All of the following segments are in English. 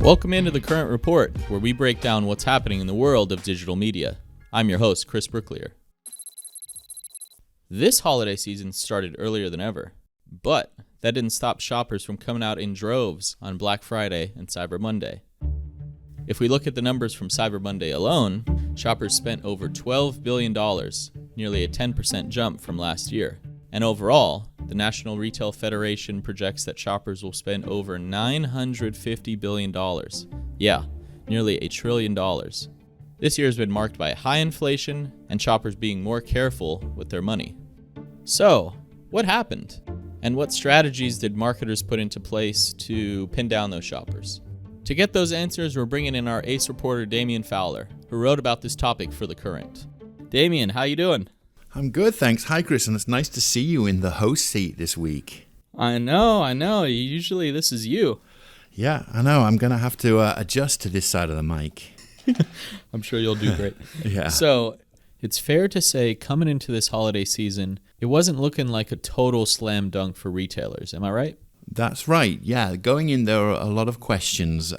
Welcome into the Current Report, where we break down what's happening in the world of digital media. I'm your host, Chris Brooklier. This holiday season started earlier than ever, but that didn't stop shoppers from coming out in droves on Black Friday and Cyber Monday. If we look at the numbers from Cyber Monday alone, shoppers spent over $12 billion, nearly a 10% jump from last year. And overall, the National Retail Federation projects that shoppers will spend over $950 billion. Yeah, nearly $1 trillion. This year has been marked by high inflation and shoppers being more careful with their money. So, what happened? And what strategies did marketers put into place to pin down those shoppers? To get those answers, we're bringing in our ace reporter, Damian Fowler, who wrote about this topic for The Current. Damian, how you doing? I'm good, thanks. Hi, Chris, and it's nice to see you in the host seat this week. I know. Usually this is you. Yeah, I know. I'm going to have to adjust to this side of the mic. I'm sure you'll do great. Yeah. So, it's fair to say, coming into this holiday season, it wasn't looking like a total slam dunk for retailers. Am I right? That's right. Yeah, going in, there are a lot of questions.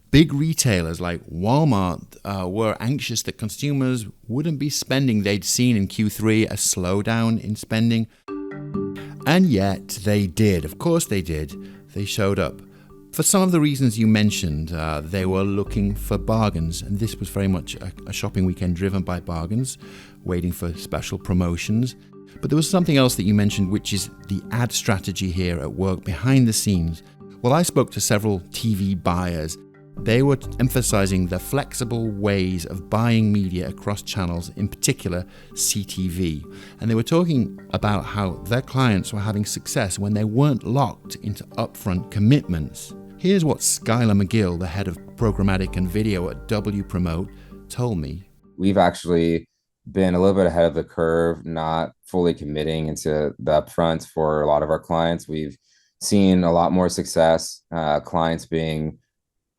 Big retailers like Walmart were anxious that consumers wouldn't be spending. They'd seen in Q3 a slowdown in spending. And yet they did. Of course they did. They showed up. For some of the reasons you mentioned, they were looking for bargains. And this was very much a shopping weekend driven by bargains, waiting for special promotions. But there was something else that you mentioned, which is the ad strategy here at work behind the scenes. Well, I spoke to several TV buyers. They were emphasizing the flexible ways of buying media across channels, in particular CTV. And they were talking about how their clients were having success when they weren't locked into upfront commitments. Here's what Skylar McGill, the head of programmatic and video at WPromote, told me. We've actually been a little bit ahead of the curve, not fully committing into the upfronts for a lot of our clients. We've seen a lot more success, clients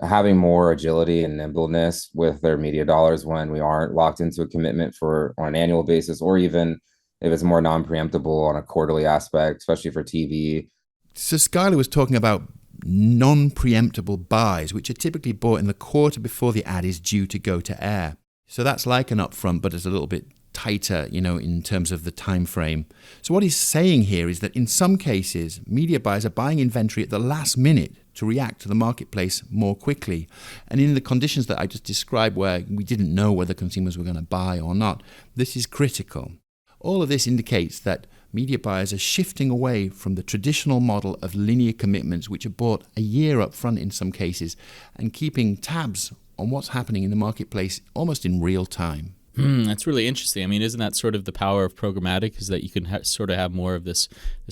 having more agility and nimbleness with their media dollars when we aren't locked into a commitment on an annual basis, or even if it's more non-preemptible on a quarterly aspect, especially for TV. So Skylar was talking about non-preemptible buys, which are typically bought in the quarter before the ad is due to go to air. So that's like an upfront, but it's a little bit tighter, in terms of the time frame. So what he's saying here is that in some cases, media buyers are buying inventory at the last minute to react to the marketplace more quickly. And in the conditions that I just described, where we didn't know whether consumers were going to buy or not, this is critical. All of this indicates that media buyers are shifting away from the traditional model of linear commitments, which are bought a year up front in some cases, and keeping tabs on what's happening in the marketplace almost in real time. That's really interesting. I mean, isn't that sort of the power of programmatic, is that you can sort of have more of this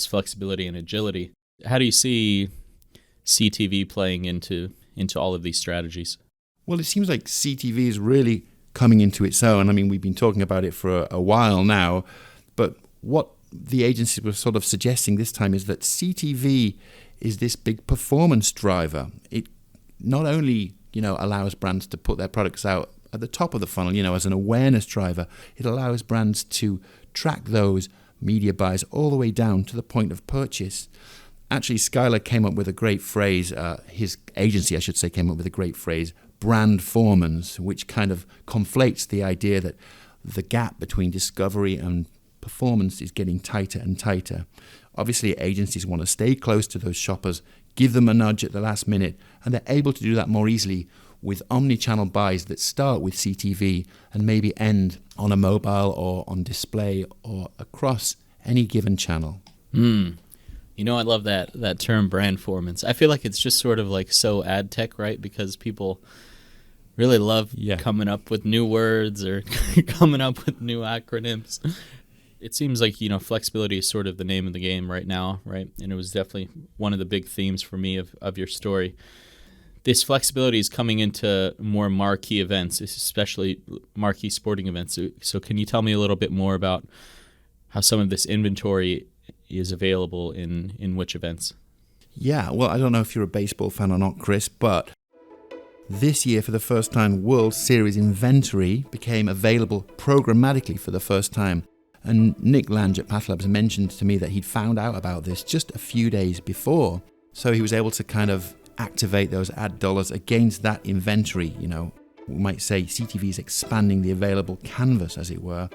flexibility and agility? How do you see CTV playing into all of these strategies? Well, it seems like CTV is really coming into its own. I mean, we've been talking about it for a while now, but what the agencies were sort of suggesting this time is that CTV is this big performance driver. It not only, allows brands to put their products out at the top of the funnel, as an awareness driver, it allows brands to track those media buys all the way down to the point of purchase. Actually, Skylar came up with a great phrase, his agency, I should say, came up with a great phrase, brandformance, which kind of conflates the idea that the gap between discovery and performance is getting tighter and tighter. Obviously, agencies want to stay close to those shoppers, give them a nudge at the last minute, and they're able to do that more easily with omni-channel buys that start with CTV and maybe end on a mobile or on display or across any given channel. I love that term, brandformance. I feel like it's just sort of like so ad tech, right? Because people really love coming up with new words or coming up with new acronyms. It seems like, flexibility is sort of the name of the game right now, right? And it was definitely one of the big themes for me of your story. This flexibility is coming into more marquee events, especially marquee sporting events. So can you tell me a little bit more about how some of this inventory is available in which events? Yeah, well, I don't know if you're a baseball fan or not, Chris, but this year, for the first time, World Series inventory became available programmatically for the first time. And Nick Lange at PathLabs mentioned to me that he'd found out about this just a few days before. So he was able to kind of activate those ad dollars against that inventory. We might say CTV is expanding the available canvas, as it were.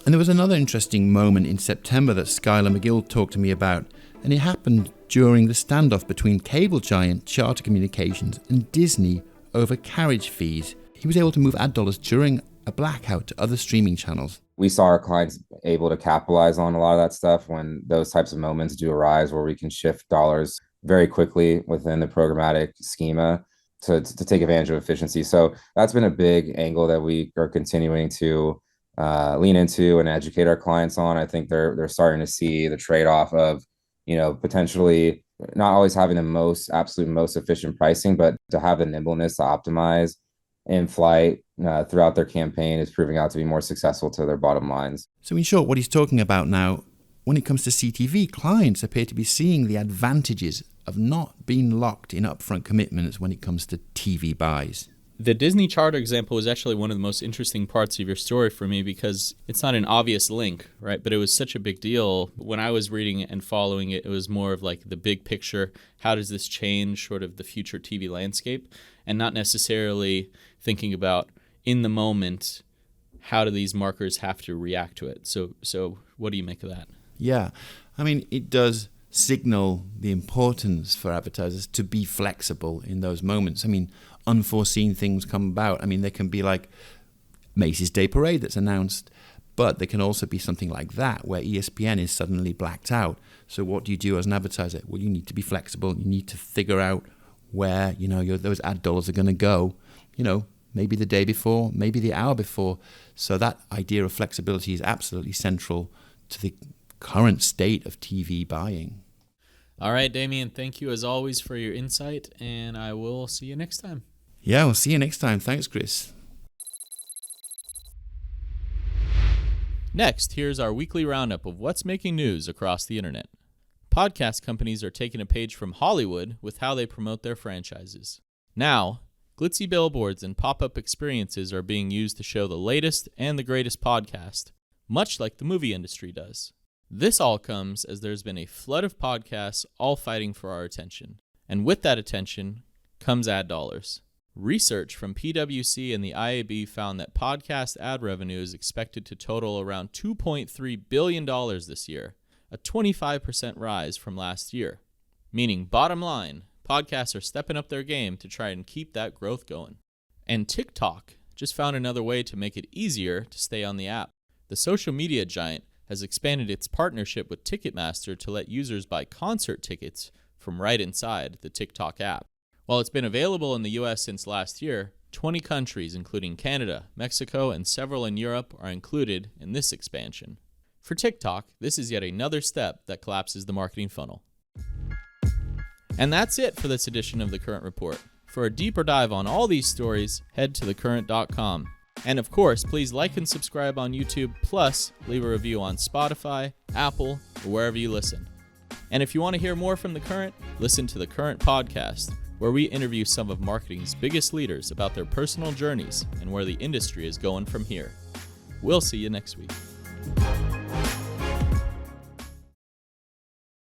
And there was another interesting moment in September that Skylar McGill talked to me about, and it happened during the standoff between cable giant Charter Communications and Disney over carriage fees. He was able to move ad dollars during a blackout to other streaming channels. We saw our clients able to capitalize on a lot of that stuff when those types of moments do arise, where we can shift dollars very quickly within the programmatic schema to take advantage of efficiency. So that's been a big angle that we are continuing to lean into and educate our clients on. I think they're starting to see the trade-off of, potentially not always having the absolute most efficient pricing, but to have the nimbleness to optimize in flight throughout their campaign is proving out to be more successful to their bottom lines. So in short, what he's talking about now, when it comes to CTV, clients appear to be seeing the advantages of not being locked in upfront commitments when it comes to TV buys. The Disney Charter example was actually one of the most interesting parts of your story for me because it's not an obvious link, right? But it was such a big deal. When I was reading it and following it, it was more of like the big picture. How does this change sort of the future TV landscape? And not necessarily thinking about in the moment, how do these markers have to react to it? So what do you make of that? Yeah, it does signal the importance for advertisers to be flexible in those moments. Unforeseen things come about. There can be like Macy's Day Parade that's announced, but there can also be something like that where ESPN is suddenly blacked out. So what do you do as an advertiser? Well, you need to be flexible. You need to figure out where those ad dollars are going to go. Maybe the day before, maybe the hour before. So that idea of flexibility is absolutely central to the current state of TV buying. All right, Damien, thank you as always for your insight, and I will see you next time. Yeah, we'll see you next time. Thanks, Chris. Next, here's our weekly roundup of what's making news across the internet. Podcast companies are taking a page from Hollywood with how they promote their franchises. Now, glitzy billboards and pop-up experiences are being used to show the latest and the greatest podcast, much like the movie industry does. This all comes as there's been a flood of podcasts all fighting for our attention. And with that attention comes ad dollars. Research from PwC and the IAB found that podcast ad revenue is expected to total around $2.3 billion this year, a 25% rise from last year. Meaning, bottom line, podcasts are stepping up their game to try and keep that growth going. And TikTok just found another way to make it easier to stay on the app. The social media giant has expanded its partnership with Ticketmaster to let users buy concert tickets from right inside the TikTok app. While it's been available in the US since last year, 20 countries, including Canada, Mexico, and several in Europe, are included in this expansion. For TikTok, this is yet another step that collapses the marketing funnel. And that's it for this edition of The Current Report. For a deeper dive on all these stories, head to thecurrent.com. And of course, please like and subscribe on YouTube, plus leave a review on Spotify, Apple, or wherever you listen. And if you want to hear more from The Current, listen to The Current Podcast, where we interview some of marketing's biggest leaders about their personal journeys and where the industry is going from here. We'll see you next week.